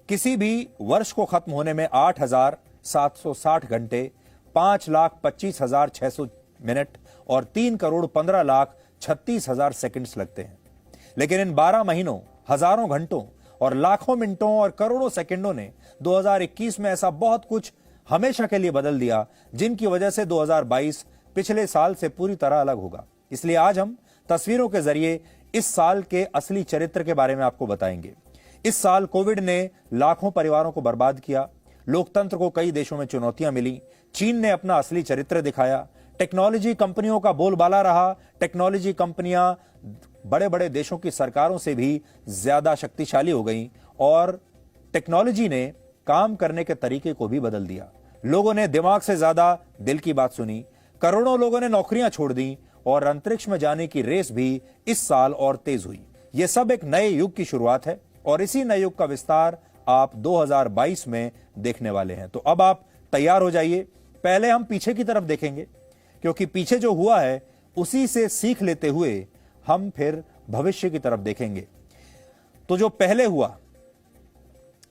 किसी भी वर्ष को खत्म होने में 8,760 घंटे, 5,25,600 मिनट और 3,15,36,000 सेकंड्स लगते हैं। लेकिन इन 12 महीनों, हजारों घंटों और लाखों मिनटों और करोड़ों सेकंडों ने 2021 में ऐसा बहुत कुछ हमेशा के लिए बदल दिया, जिनकी वजह से 2022 पिछले साल से पूरी तरह अलग होगा। इसलिए आज हम तस्वीरों के जरिए इस साल के असली चरित्र के बारे में आपको बताएंगे। इस साल कोविड ने लाखों परिवारों को बर्बाद किया, लोकतंत्र को कई देशों में चुनौतियां मिली, चीन ने अपना असली चरित्र दिखाया, टेक्नोलॉजी कंपनियों का बोलबाला रहा, टेक्नोलॉजी कंपनियां बड़े बड़े देशों की सरकारों से भी ज्यादा शक्तिशाली हो गईं और टेक्नोलॉजी ने काम करने के तरीके को भी बदल दिया। लोगों ने दिमाग से ज्यादा दिल की बात सुनी, करोड़ों लोगों ने नौकरियां छोड़ दी और अंतरिक्ष में जाने की रेस भी इस साल और तेज हुई। यह सब एक नए युग की शुरुआत है और इसी नए युग का विस्तार आप 2022 में देखने वाले हैं। तो अब आप तैयार हो जाइए। पहले हम पीछे की तरफ देखेंगे, क्योंकि पीछे जो हुआ है उसी से सीख लेते हुए हम फिर भविष्य की तरफ देखेंगे। तो जो पहले हुआ,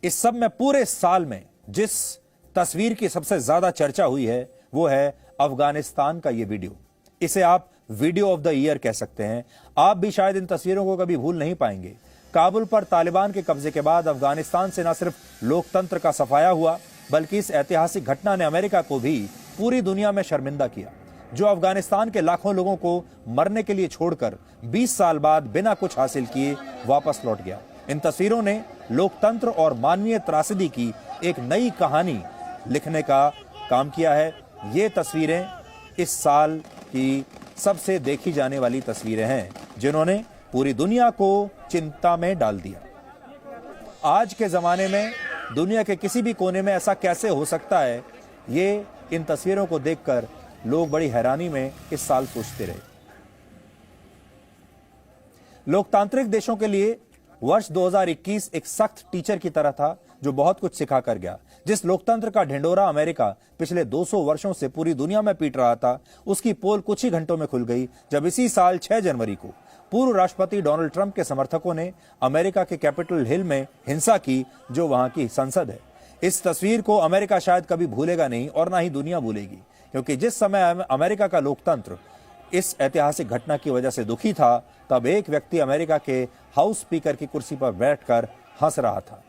इस सब में पूरे साल में जिस तस्वीर की सबसे ज्यादा चर्चा हुई है वो है अफगानिस्तान का ये वीडियो। इसे आप वीडियो ऑफ द ईयर कह सकते हैं। आप भी शायद इन तस्वीरों को कभी भूल नहीं पाएंगे। काबुल पर तालिबान के कब्जे के बाद अफगानिस्तान से न सिर्फ लोकतंत्र का सफाया हुआ, बल्कि इस ऐतिहासिक घटना ने अमेरिका को भी पूरी दुनिया में शर्मिंदा किया, जो अफगानिस्तान के लाखों लोगों को मरने के लिए छोड़कर 20 साल बाद बिना कुछ हासिल किए वापस लौट गया। इन तस्वीरों ने लोकतंत्र और मानवीय त्रासदी की एक नई कहानी लिखने का काम किया है। ये तस्वीरें इस साल की सबसे देखी जाने वाली तस्वीरें हैं, जिन्होंने पूरी दुनिया को चिंता में डाल दिया। आज के जमाने में दुनिया के किसी भी कोने में ऐसा कैसे हो सकता है, ये इन तस्वीरों को देखकर लोग बड़ी हैरानी में इस साल सोचते रहे। लोकतांत्रिक देशों के लिए वर्ष 2021 एक सख्त टीचर की तरह था, जो बहुत कुछ सिखा कर गया। जिस लोकतंत्र का ढिंडोरा अमेरिका पिछले 200 वर्षों से पूरी दुनिया में पीट रहा था, उसकी पोल कुछ ही घंटों में खुल गई जब इसी साल 6 जनवरी को पूर्व राष्ट्रपति डोनाल्ड ट्रंप के समर्थकों ने अमेरिका के कैपिटल हिल में हिंसा की, जो वहां की संसद है। इस तस्वीर को अमेरिका शायद कभी भूलेगा नहीं और ना ही दुनिया भूलेगी, क्योंकि जिस समय अमेरिका का लोकतंत्र इस ऐतिहासिक घटना की वजह से दुखी था, तब एक व्यक्ति अमेरिका के हाउस स्पीकर की कुर्सी पर बैठकर हंस रहा था।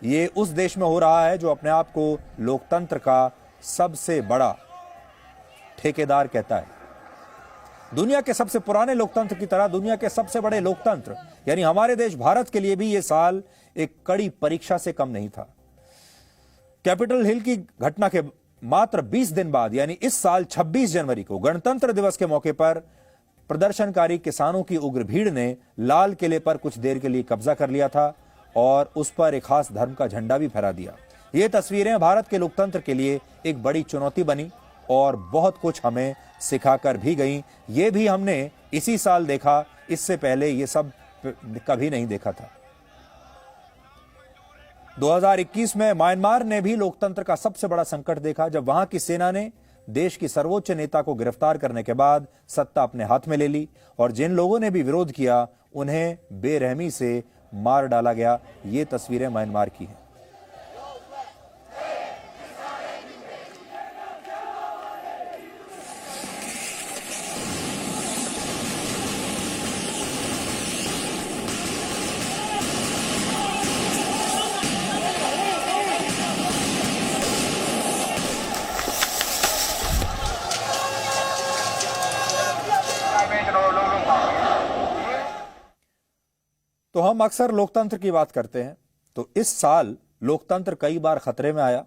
ये उस देश में हो रहा है जो अपने आप को लोकतंत्र का सबसे बड़ा ठेकेदार कहता है। दुनिया के सबसे पुराने लोकतंत्र की तरह दुनिया के सबसे बड़े लोकतंत्र यानी हमारे देश भारत के लिए भी ये साल एक कड़ी परीक्षा से कम नहीं था। कैपिटल हिल की घटना के मात्र 20 दिन बाद यानी इस साल 26 जनवरी को गणतंत्र दिवस के मौके पर प्रदर्शनकारी किसानों की उग्र भीड़ ने लाल किले पर कुछ देर के लिए कब्जा कर लिया था और उस पर एक खास धर्म का झंडा भी फहरा दिया। ये तस्वीरें भारत के लोकतंत्र के लिए एक बड़ी चुनौती बनी और बहुत कुछ हमें सिखाकर भी गई। ये भी हमने इसी साल देखा, इससे पहले ये सब कभी नहीं देखा था। 2021 में म्यांमार ने भी लोकतंत्र का सबसे बड़ा संकट देखा, जब वहां की सेना ने देश की सर्वोच्च नेता को गिरफ्तार करने के बाद सत्ता अपने हाथ में ले ली और जिन लोगों ने भी विरोध किया उन्हें बेरहमी से मार डाला गया। ये तस्वीरें म्यांमार की हैं। तो हम अक्सर लोकतंत्र की बात करते हैं, तो इस साल लोकतंत्र कई बार खतरे में आया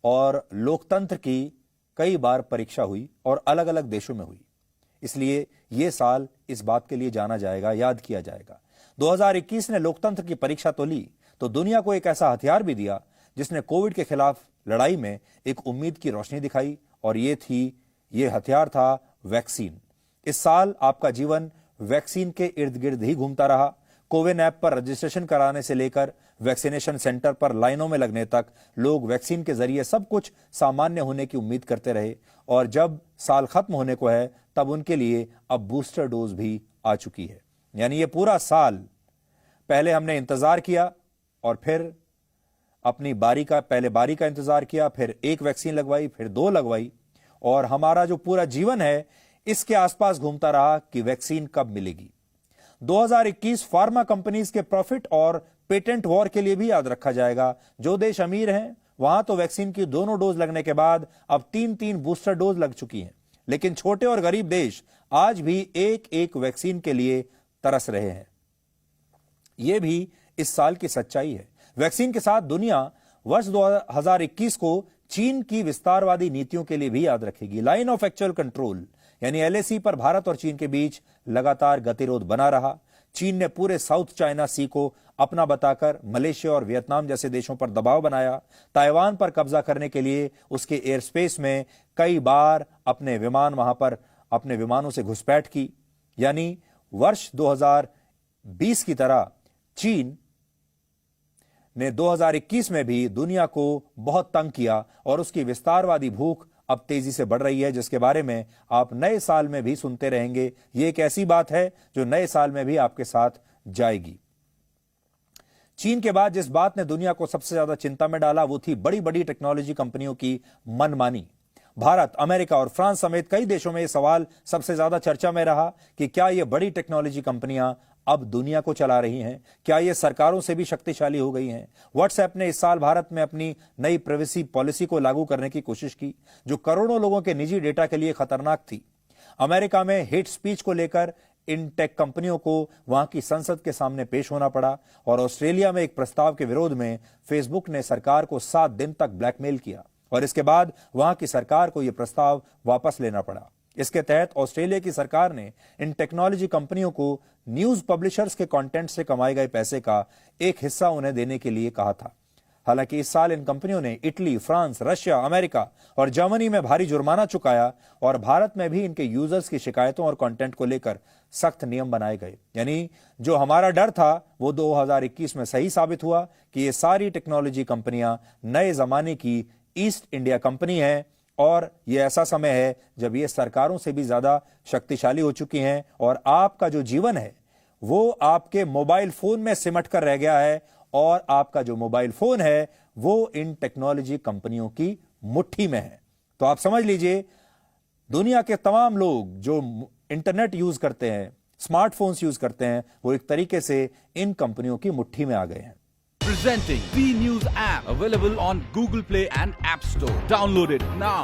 और लोकतंत्र की कई बार परीक्षा हुई और अलग अलग देशों में हुई। इसलिए यह साल इस बात के लिए जाना जाएगा, याद किया जाएगा। 2021 ने लोकतंत्र की परीक्षा तो ली, तो दुनिया को एक ऐसा हथियार भी दिया जिसने कोविड के खिलाफ लड़ाई में एक उम्मीद की रोशनी दिखाई और ये हथियार था वैक्सीन। इस साल आपका जीवन वैक्सीन के इर्द गिर्द ही घूमता रहा। कोविन ऐप पर रजिस्ट्रेशन कराने से लेकर वैक्सीनेशन सेंटर पर लाइनों में लगने तक लोग वैक्सीन के जरिए सब कुछ सामान्य होने की उम्मीद करते रहे और जब साल खत्म होने को है तब उनके लिए अब बूस्टर डोज भी आ चुकी है। यानी ये पूरा साल पहले हमने इंतजार किया और फिर अपनी पहले बारी का इंतजार किया, फिर एक वैक्सीन लगवाई, फिर 2 लगवाई, और हमारा जो पूरा जीवन है इसके आसपास घूमता रहा कि वैक्सीन कब मिलेगी। 2021 फार्मा कंपनीज के प्रॉफिट और पेटेंट वॉर के लिए भी याद रखा जाएगा। जो देश अमीर हैं वहां तो वैक्सीन की दोनों डोज लगने के बाद अब 3-3 बूस्टर डोज लग चुकी हैं, लेकिन छोटे और गरीब देश आज भी एक एक वैक्सीन के लिए तरस रहे हैं। यह भी इस साल की सच्चाई है। वैक्सीन के साथ दुनिया वर्ष 2021 को चीन की विस्तारवादी नीतियों के लिए भी याद रखेगी। लाइन ऑफ एक्चुअल कंट्रोल यानी LAC पर भारत और चीन के बीच लगातार गतिरोध बना रहा। चीन ने पूरे साउथ चाइना सी को अपना बताकर मलेशिया और वियतनाम जैसे देशों पर दबाव बनाया। ताइवान पर कब्जा करने के लिए उसके एयर स्पेस में कई बार अपने विमानों से घुसपैठ की। यानी वर्ष 2020 की तरह चीन ने 2021 में भी दुनिया को बहुत तंग किया और उसकी विस्तारवादी भूख अब तेजी से बढ़ रही है, जिसके बारे में आप नए साल में भी सुनते रहेंगे। यह एक ऐसी बात है जो नए साल में भी आपके साथ जाएगी। चीन के बाद जिस बात ने दुनिया को सबसे ज्यादा चिंता में डाला वो थी बड़ी बड़ी टेक्नोलॉजी कंपनियों की मनमानी। भारत, अमेरिका और फ्रांस समेत कई देशों में यह सवाल सबसे ज्यादा चर्चा में रहा कि क्या ये बड़ी टेक्नोलॉजी कंपनियां अब दुनिया को चला रही हैं? क्या ये सरकारों से भी शक्तिशाली हो गई हैं? व्हाट्सएप ने इस साल भारत में अपनी नई प्राइवेसी पॉलिसी को लागू करने की कोशिश की, जो करोड़ों लोगों के निजी डेटा के लिए खतरनाक थी। अमेरिका में हेट स्पीच को लेकर इन टेक कंपनियों को वहां की संसद के सामने पेश होना पड़ा, और ऑस्ट्रेलिया में एक प्रस्ताव के विरोध में फेसबुक ने सरकार को 7 दिन तक ब्लैकमेल किया और इसके बाद वहां की सरकार को यह प्रस्ताव वापस लेना पड़ा। इसके तहत ऑस्ट्रेलिया की सरकार ने इन टेक्नोलॉजी कंपनियों को न्यूज पब्लिशर्स के कंटेंट से कमाए गए पैसे का एक हिस्सा उन्हें देने के लिए कहा था। हालांकि इस साल इन कंपनियों ने इटली, फ्रांस, रशिया, अमेरिका और जर्मनी में भारी जुर्माना चुकाया और भारत में भी इनके यूजर्स की शिकायतों और कंटेंट को लेकर सख्त नियम बनाए गए। यानी जो हमारा डर था वो 2021 में सही साबित हुआ कि ये सारी टेक्नोलॉजी कंपनियां नए जमाने की ईस्ट इंडिया कंपनी है, और यह ऐसा समय है जब ये सरकारों से भी ज्यादा शक्तिशाली हो चुकी हैं और आपका जो जीवन है वो आपके मोबाइल फोन में सिमट कर रह गया है, और आपका जो मोबाइल फोन है वो इन टेक्नोलॉजी कंपनियों की मुट्ठी में है। तो आप समझ लीजिए, दुनिया के तमाम लोग जो इंटरनेट यूज करते हैं, स्मार्टफोन्स यूज करते हैं, वो एक तरीके से इन कंपनियों की मुट्ठी में आ गए हैं। Presenting V News app, available on Google Play and App Store. Download it now.